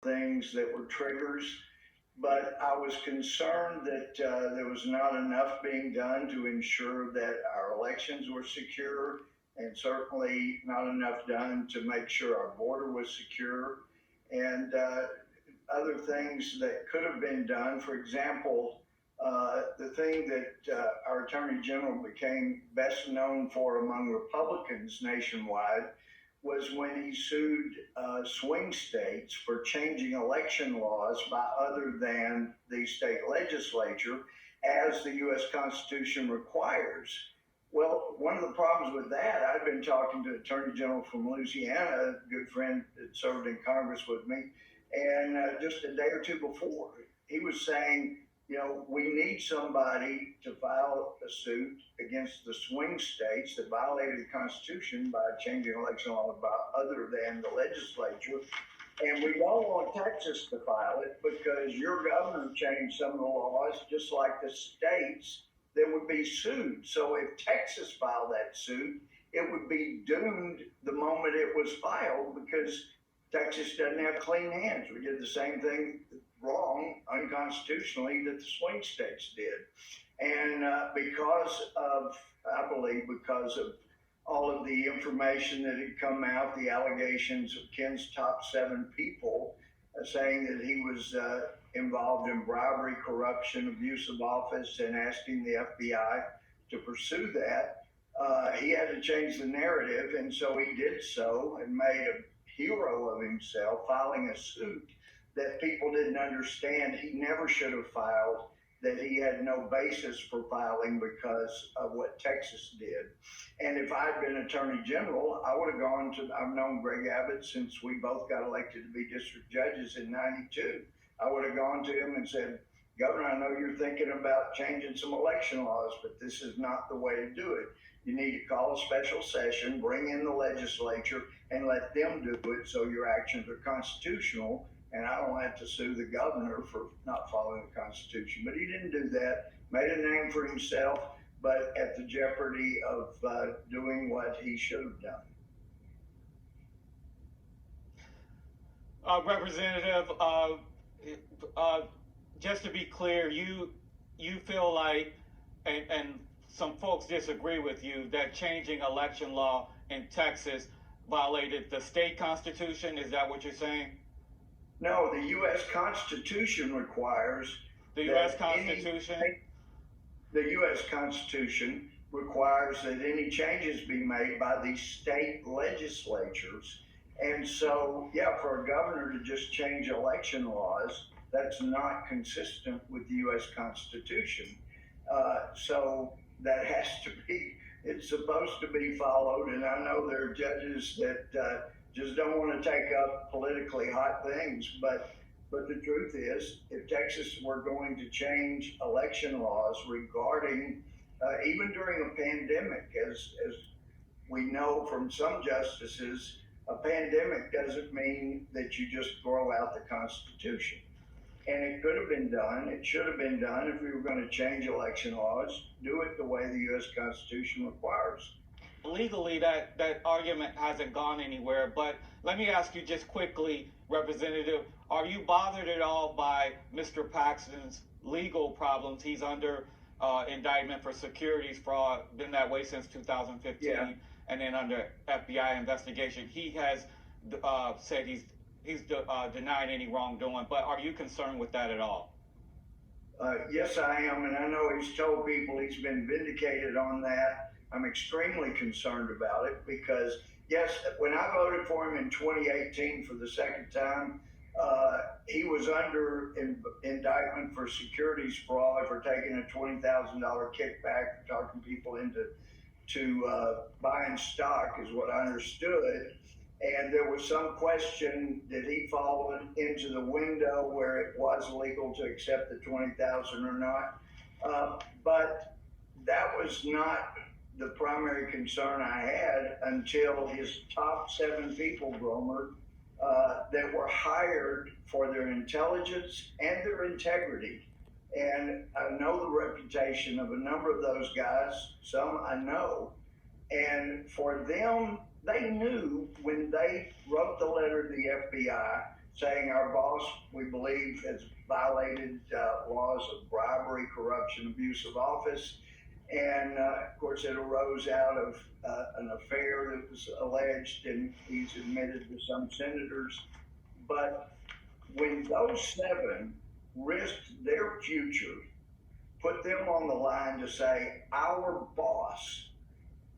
things that were triggers, but I was concerned that there was not enough being done to ensure that our elections were secure, and certainly not enough done to make sure our border was secure, and other things that could have been done. For example, the thing that our Attorney General became best known for among Republicans nationwide was when he sued swing states for changing election laws by other than the state legislature, as the U.S. Constitution requires. Well, one of the problems with that, I've been talking to Attorney General from Louisiana, a good friend that served in Congress with me, and just a day or two before, he was saying, we need somebody to file a suit against the swing states that violated the Constitution by changing election laws by other than the legislature. And we don't want Texas to file it because your governor changed some of the laws, just like the states that would be sued. So if Texas filed that suit, it would be doomed the moment it was filed because Texas doesn't have clean hands. We did the same thing wrong, unconstitutionally, that the swing states did. And I believe, because of all of the information that had come out, the allegations of Ken's top 7 people saying that he was involved in bribery, corruption, abuse of office, and asking the FBI to pursue that, he had to change the narrative. And so he did so and made a hero of himself, filing a suit that people didn't understand he never should have filed, that he had no basis for filing because of what Texas did. And if I'd been Attorney General, I would have gone to, I've known Greg Abbott since we both got elected to be district judges in '92. I would have gone to him and said, Governor, I know you're thinking about changing some election laws, but this is not the way to do it. You need to call a special session, bring in the legislature, and let them do it so your actions are constitutional, and I don't have to sue the governor for not following the Constitution. But he didn't do that, made a name for himself, but at the jeopardy of doing what he should have done. Representative, just to be clear, you feel like, and some folks disagree with you, that changing election law in Texas violated the state constitution? Is that what you're saying? No, the U.S. Constitution requires the U.S. Constitution. The U.S. Constitution requires that any changes be made by the state legislatures. And so, yeah, for a governor to just change election laws, that's not consistent with the U.S. Constitution. So that has to be, it's supposed to be followed. And I know there are judges that just don't want to take up politically hot things, but the truth is, if Texas were going to change election laws regarding, even during a pandemic, as we know from some justices, a pandemic doesn't mean that you just throw out the Constitution. And it could have been done, it should have been done if we were going to change election laws, do it the way the U.S. Constitution requires. Legally, that argument hasn't gone anywhere, but let me ask you just quickly, Representative, are you bothered at all by Mr. Paxton's legal problems? He's under indictment for securities fraud, been that way since 2015, yeah. And then under FBI investigation. He has said he's denied any wrongdoing, but are you concerned with that at all? Yes, I am, and I know he's told people he's been vindicated on that. I'm extremely concerned about it because, yes, when I voted for him in 2018 for the second time, he was under indictment for securities fraud, for taking a $20,000 kickback, for talking people into buying stock, is what I understood. And there was some question that he fallen into the window where it was legal to accept the $20,000 or not. But that was not the primary concern I had until his top 7 people, Gohmert, that were hired for their intelligence and their integrity. And I know the reputation of a number of those guys, some I know, and for them, they knew when they wrote the letter to the FBI saying our boss, we believe, has violated laws of bribery, corruption, abuse of office. And of course, it arose out of an affair that was alleged, and he's admitted to some senators. But when those 7 risked their future, put them on the line to say, our boss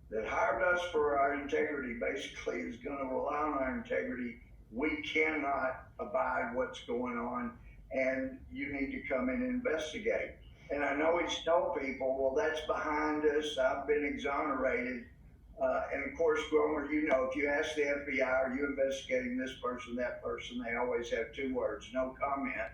that hired us for our integrity basically is going to rely on our integrity. We cannot abide what's going on, and you need to come and investigate. And I know he's told people, well, that's behind us. I've been exonerated. And of course, Gohmert, you know, if you ask the FBI, are you investigating this person, that person, they always have 2 words, no comment.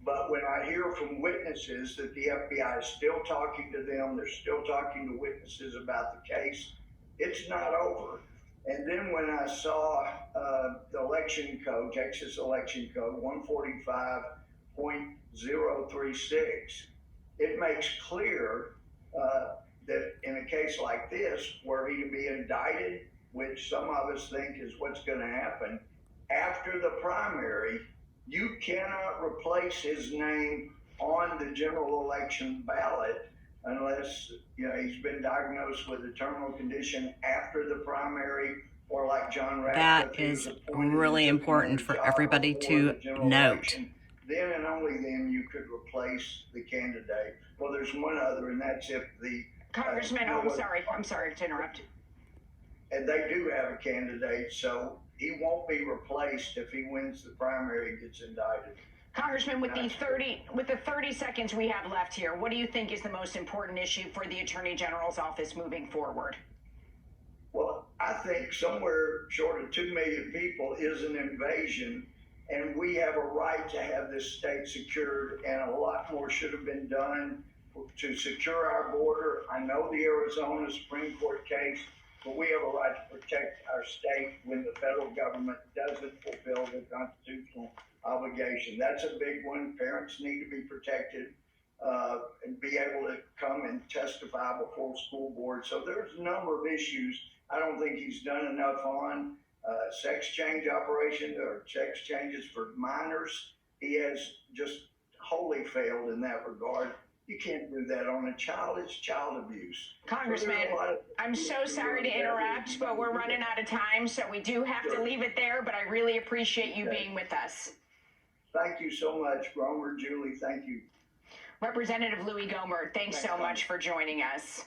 But when I hear from witnesses that the FBI is still talking to them, they're still talking to witnesses about the case, it's not over. And then when I saw the election code, Texas election code 145.036, it makes clear that in a case like this, were he to be indicted, which some of us think is what's going to happen, after the primary, you cannot replace his name on the general election ballot unless, you know, he's been diagnosed with a terminal condition after the primary, or like John Radcliffe. That is really important for everybody to note. Then and only then you could replace the candidate. Well, there's one other, and that's if the Congressman, I'm sorry to interrupt. And they do have a candidate, so he won't be replaced if he wins the primary and gets indicted. Congressman, with the 30 seconds we have left here, what do you think is the most important issue for the Attorney General's office moving forward? Well, I think somewhere short of 2 million people is an invasion, and we have a right to have this state secured, and a lot more should have been done to secure our border. I know the Arizona Supreme Court case, but we have a right to protect our state when the federal government doesn't fulfill the constitutional obligation. That's a big one. Parents need to be protected and be able to come and testify before school boards. So there's a number of issues I don't think he's done enough on. Sex change operation or sex changes for minors. He has just wholly failed in that regard. You can't do that on a child. It's child abuse. Congressman, I'm so sorry to interrupt, but we're running out of time, so we do have to leave it there, but I really appreciate you being with us. Thank you so much, Gohmert, Julie. Thank you. Representative Louie Gohmert, thanks so much for joining us.